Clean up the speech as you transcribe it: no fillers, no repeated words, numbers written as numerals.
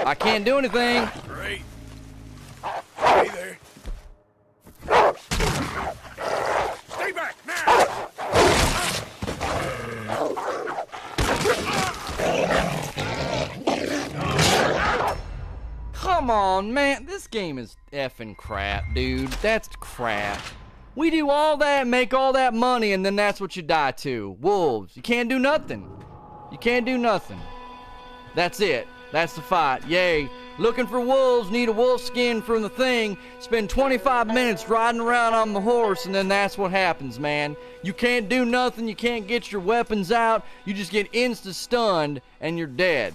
I can't do anything. Great. Stay there. Stay back now. Come on, man. This game is effing crap, dude. That's crap. We do all that, make all that money, and then that's what you die to. Wolves. You can't do nothing. You can't do nothing. That's it. That's the fight. Yay. Looking for wolves, need a wolf skin from the thing, spend 25 minutes riding around on the horse, and then that's what happens, man. You can't do nothing, you can't get your weapons out, you just get insta-stunned, and you're dead.